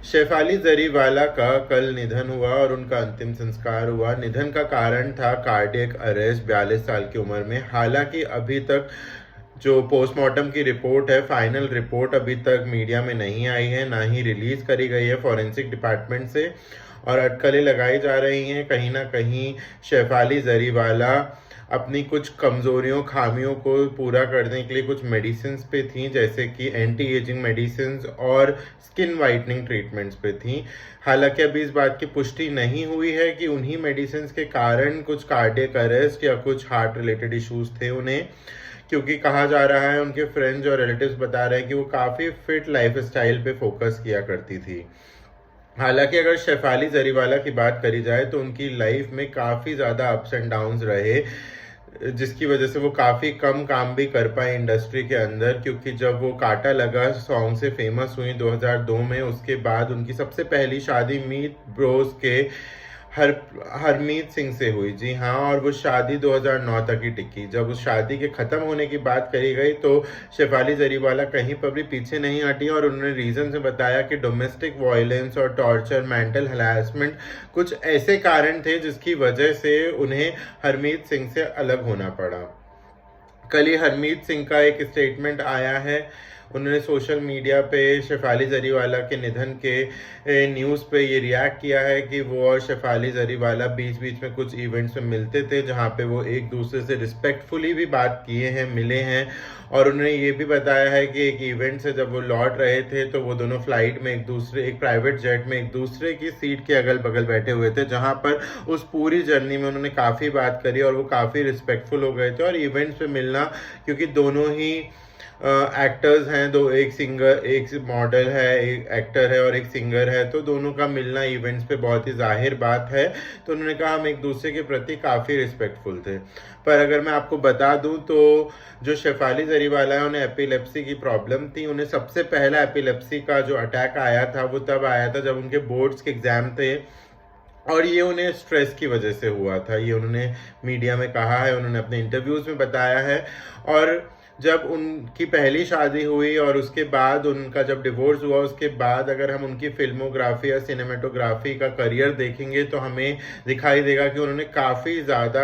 शेफाली जरीवाला का कल निधन हुआ और उनका अंतिम संस्कार हुआ। निधन का कारण था कार्डियक अरेस्ट 42 साल की उम्र में। हालांकि अभी तक जो पोस्टमार्टम की रिपोर्ट है, फाइनल रिपोर्ट अभी तक मीडिया में नहीं आई है, ना ही रिलीज करी गई है फॉरेंसिक डिपार्टमेंट से। और अटकलें लगाई जा रही हैं कहीं ना कहीं शेफाली जरीवाला अपनी कुछ कमज़ोरियों खामियों को पूरा करने के लिए कुछ मेडिसिन पे थी, जैसे कि एंटी एजिंग मेडिसिन और स्किन वाइटनिंग ट्रीटमेंट्स पे थी। हालांकि अभी इस बात की पुष्टि नहीं हुई है कि उन्हीं मेडिसिन के कारण कुछ कार्डियक अरेस्ट या कुछ हार्ट रिलेटेड इश्यूज थे उन्हें, क्योंकि कहा जा रहा है, उनके फ्रेंड्स और रिलेटिव्स बता रहे हैं कि वो काफ़ी फिट लाइफ स्टाइल पे फोकस किया करती थी। हालांकि अगर शेफाली जरीवाला की बात करी जाए तो उनकी लाइफ में काफ़ी ज़्यादा अप्स एंड डाउन्स रहे, जिसकी वजह से वो काफ़ी कम काम भी कर पाए इंडस्ट्री के अंदर। क्योंकि जब वो काटा लगा सॉन्ग से फेमस हुई 2002 में, उसके बाद उनकी सबसे पहली शादी मीत ब्रोस के हरमीत सिंह से हुई। जी हाँ, और वो शादी 2009 तक ही टिकी। जब उस शादी के ख़त्म होने की बात करी गई तो शेफाली जरीवाला कहीं पर भी पीछे नहीं हटी और उन्होंने रीज़न से बताया कि डोमेस्टिक वायलेंस और टॉर्चर, मेंटल हरासमेंट कुछ ऐसे कारण थे जिसकी वजह से उन्हें हरमीत सिंह से अलग होना पड़ा। कल ही हरमीत सिंह का एक स्टेटमेंट आया है। उन्होंने सोशल मीडिया पे शेफाली जरीवाला के निधन के न्यूज़ पे ये रिएक्ट किया है कि वो और शेफाली जरीवाला बीच बीच में कुछ इवेंट्स में मिलते थे, जहाँ पे वो एक दूसरे से रिस्पेक्टफुली भी बात किए हैं, मिले हैं। और उन्होंने ये भी बताया है कि एक इवेंट से जब वो लौट रहे थे तो वो दोनों फ्लाइट में एक प्राइवेट जेट में एक दूसरे की सीट के अगल बगल बैठे हुए थे, जहाँ पर उस पूरी जर्नी में उन्होंने काफ़ी बात करी और वो काफ़ी रिस्पेक्टफुल हो गए थे। और इवेंट्स पे मिलना, क्योंकि दोनों ही एक्टर्स हैं, दो, एक सिंगर, एक मॉडल है, एक एक्टर है और एक सिंगर है, तो दोनों का मिलना इवेंट्स पे बहुत ही जाहिर बात है। तो उन्होंने कहा हम एक दूसरे के प्रति काफ़ी रिस्पेक्टफुल थे। पर अगर मैं आपको बता दूं तो जो शेफाली जरीवाला है, उन्हें एपिलेप्सी की प्रॉब्लम थी। उन्हें सबसे पहला एपिलेप्सी का जो अटैक आया था वो तब आया था जब उनके बोर्ड्स के एग्ज़ाम थे, और ये उन्हें स्ट्रेस की वजह से हुआ था। ये उन्होंने मीडिया में कहा है, उन्होंने अपने इंटरव्यूज़ में बताया है। और जब उनकी पहली शादी हुई और उसके बाद उनका जब डिवोर्स हुआ, उसके बाद अगर हम उनकी फिल्मोग्राफी या सिनेमेटोग्राफी का करियर देखेंगे तो हमें दिखाई देगा कि उन्होंने काफ़ी ज़्यादा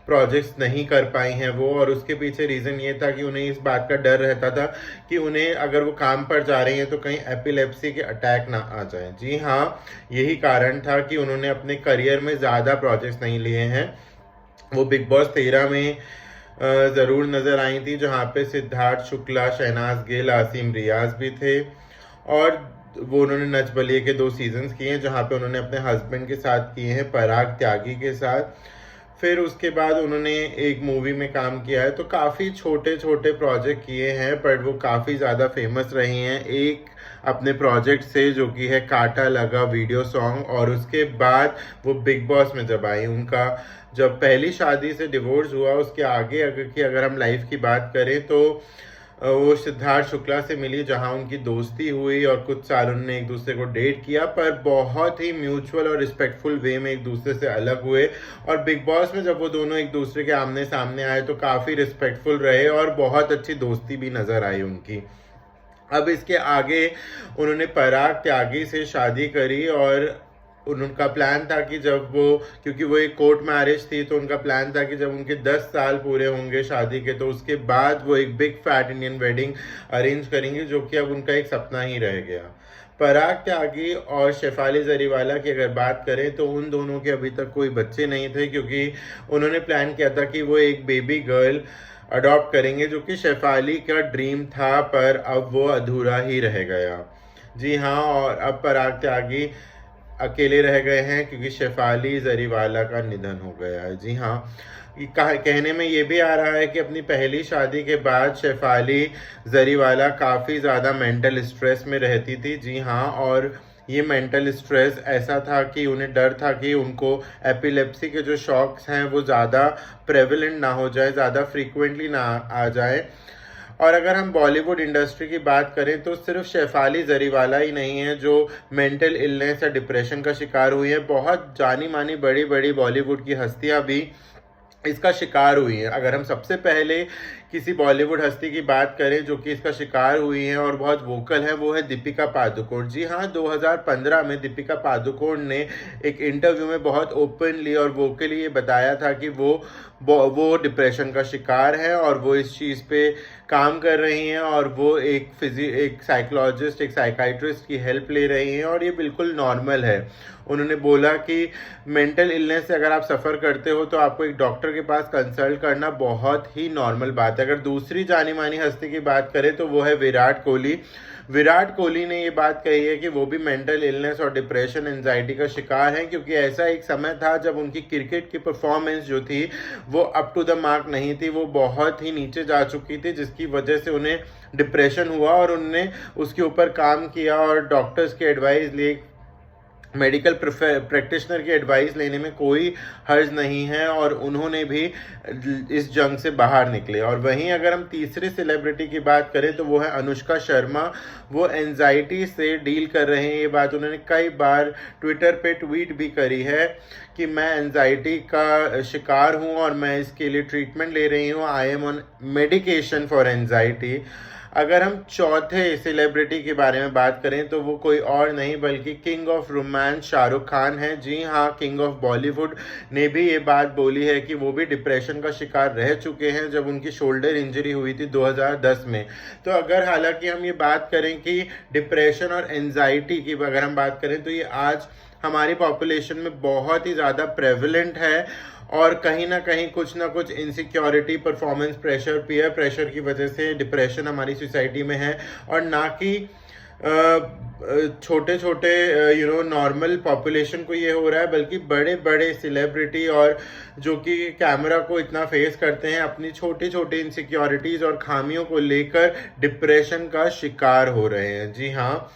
प्रोजेक्ट्स नहीं कर पाई हैं वो। और उसके पीछे रीज़न ये था कि उन्हें इस बात का डर रहता था कि उन्हें अगर वो काम पर जा रही हैं तो कहीं एपिलेप्सी के अटैक ना आ जाए। जी हाँ, यही कारण था कि उन्होंने अपने करियर में ज़्यादा प्रोजेक्ट्स नहीं लिए हैं। वो बिग बॉस 13 में ज़रूर नज़र आई थी, जहाँ पे सिद्धार्थ शुक्ला, शहनाज गिल, आसिम रियाज भी थे। और वो उन्होंने नच बलिए के 2 सीजन्स किए हैं, जहाँ पे उन्होंने अपने हस्बैंड के साथ किए हैं, पराग त्यागी के साथ। फिर उसके बाद उन्होंने एक मूवी में काम किया है। तो काफ़ी छोटे छोटे प्रोजेक्ट किए हैं, पर वो काफ़ी ज़्यादा फेमस रही हैं एक अपने प्रोजेक्ट से, जो कि है काटा लगा वीडियो सॉन्ग। और उसके बाद वो बिग बॉस में जब आई, उनका जब पहली शादी से डिवोर्स हुआ, उसके आगे अगर हम लाइफ की बात करें तो वो सिद्धार्थ शुक्ला से मिली, जहां उनकी दोस्ती हुई और कुछ साल उन्होंने एक दूसरे को डेट किया, पर बहुत ही म्यूचुअल और रिस्पेक्टफुल वे में एक दूसरे से अलग हुए। और बिग बॉस में जब वो दोनों एक दूसरे के आमने सामने आए तो काफ़ी रिस्पेक्टफुल रहे और बहुत अच्छी दोस्ती भी नज़र आई उनकी। अब इसके आगे उन्होंने पराग त्यागी से शादी करी और उनका प्लान था कि जब वो, क्योंकि वो एक कोर्ट मैरिज थी, तो उनका प्लान था कि जब उनके 10 साल पूरे होंगे शादी के, तो उसके बाद वो एक big fat Indian wedding arrange करेंगे, जो कि अब उनका एक सपना ही रह गया। पराग त्यागी और शेफाली जरीवाला की अगर बात करें तो उन दोनों के अभी तक कोई बच्चे नहीं थे, क्योंकि उन्होंने प्लान किया था कि वो एक बेबी गर्ल अडॉप्ट करेंगे, जो कि शेफाली का ड्रीम था, पर अब वो अधूरा ही रह गया। जी हाँ, और अब पराग त्यागी अकेले रह गए हैं क्योंकि शेफाली जरीवाला का निधन हो गया है। जी हाँ, कहने में ये भी आ रहा है कि अपनी पहली शादी के बाद शेफाली जरीवाला काफ़ी ज़्यादा मेंटल स्ट्रेस में रहती थी। जी हाँ, और ये मेंटल स्ट्रेस ऐसा था कि उन्हें डर था कि उनको एपिलेप्सी के जो शॉक्स हैं वो ज़्यादा प्रेवलेंट ना हो जाए, ज़्यादा फ्रीक्वेंटली ना आ जाए। और अगर हम बॉलीवुड इंडस्ट्री की बात करें तो सिर्फ शेफाली जरीवाला ही नहीं है जो मेंटल इलनेस या डिप्रेशन का शिकार हुई है। बहुत जानी मानी बड़ी बड़ी बॉलीवुड की हस्तियां भी इसका शिकार हुई है। अगर हम सबसे पहले किसी बॉलीवुड हस्ती की बात करें जो कि इसका शिकार हुई है और बहुत वोकल है, वो है दीपिका पादुकोण। जी हाँ, 2015 में दीपिका पादुकोण ने एक इंटरव्यू में बहुत ओपनली और वोकली ये बताया था कि वो डिप्रेशन का शिकार है और वो इस चीज़ पे काम कर रही हैं और वो एक साइकोलॉजिस्ट, एक साइकाइट्रिस्ट की हेल्प ले रही हैं और ये बिल्कुल नॉर्मल है। उन्होंने बोला कि मेंटल इलनेस से अगर आप सफ़र करते हो तो आपको एक डॉक्टर के पास कंसल्ट करना बहुत ही नॉर्मल बात है। अगर दूसरी जानी मानी हस्ती की बात करें तो वो है विराट कोहली। विराट कोहली ने ये बात कही है कि वो भी मेंटल इलनेस और डिप्रेशन, एंजाइटी का शिकार हैं, क्योंकि ऐसा एक समय था जब उनकी क्रिकेट की परफॉर्मेंस जो थी वो अप टू द मार्क नहीं थी, वो बहुत ही नीचे जा चुकी थी, जिसकी वजह से उन्हें डिप्रेशन हुआ और उनने उसके ऊपर काम किया और डॉक्टर्स की एडवाइस ली। मेडिकल प्रैक्टिशनर की एडवाइस लेने में कोई हर्ज नहीं है और उन्होंने भी इस जंग से बाहर निकले। और वहीं अगर हम तीसरे सेलिब्रिटी की बात करें तो वो है अनुष्का शर्मा। वो एंजाइटी से डील कर रहे हैं, ये बात उन्होंने कई बार ट्विटर पे ट्वीट भी करी है कि मैं एंजाइटी का शिकार हूँ और मैं इसके लिए ट्रीटमेंट ले रही हूँ। I am on medication for anxiety. अगर हम चौथे सेलिब्रिटी के बारे में बात करें तो वो कोई और नहीं बल्कि king of romance Shahrukh Khan है। जी हाँ, किंग ऑफ बॉलीवुड ने भी ये बात बोली है कि वो भी डिप्रेशन का शिकार रह चुके हैं जब उनकी शोल्डर इंजरी हुई थी 2010 में। तो अगर हालांकि हम ये बात करें कि डिप्रेशन और एंजाइटी की अगर हम बात करें तो ये आज हमारी पॉपुलेशन में बहुत ही ज़्यादा प्रेवलेंट है और कहीं ना कुछ insecurity, performance pressure, peer pressure की वजह से डिप्रेशन हमारी सोसाइटी में है। और ना कि छोटे छोटे नॉर्मल पॉपुलेशन को ये हो रहा है, बल्कि बड़े बड़े सेलिब्रिटी और जो कि कैमरा को इतना फेस करते हैं, अपनी छोटी छोटी इनसिक्योरिटीज़ और खामियों को लेकर डिप्रेशन का शिकार हो रहे हैं। जी हाँ,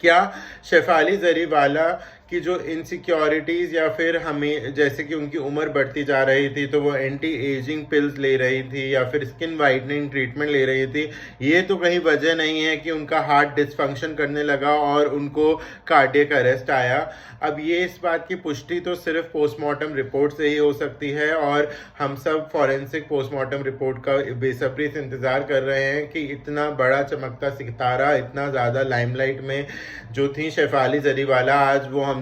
क्या शेफाली जरीवाला की जो इनसिक्योरिटीज़ या फिर हमें जैसे कि उनकी उम्र बढ़ती जा रही थी तो वो एंटी एजिंग पिल्स ले रही थी या फिर स्किन वाइटनिंग ट्रीटमेंट ले रही थी, ये तो कहीं वजह नहीं है कि उनका हार्ट डिसफंक्शन करने लगा और उनको कार्डियक अरेस्ट आया। अब ये इस बात की पुष्टि तो सिर्फ पोस्टमार्टम रिपोर्ट से ही हो सकती है और हम सब फॉरेंसिक पोस्टमार्टम रिपोर्ट का बेसब्री से इंतज़ार कर रहे हैं कि इतना बड़ा चमकता सितारा, इतना ज़्यादा लाइमलाइट में जो थी शेफाली जरीवाला, आज वो हमसे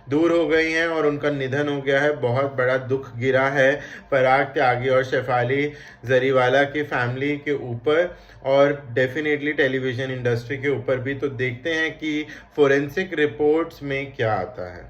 दूर हो गई हैं और उनका निधन हो गया है। बहुत बड़ा दुख गिरा है पराग त्यागी और शेफाली जरीवाला की फैमिली के ऊपर और डेफिनेटली टेलीविज़न इंडस्ट्री के ऊपर भी। तो देखते हैं कि फोरेंसिक रिपोर्ट्स में क्या आता है।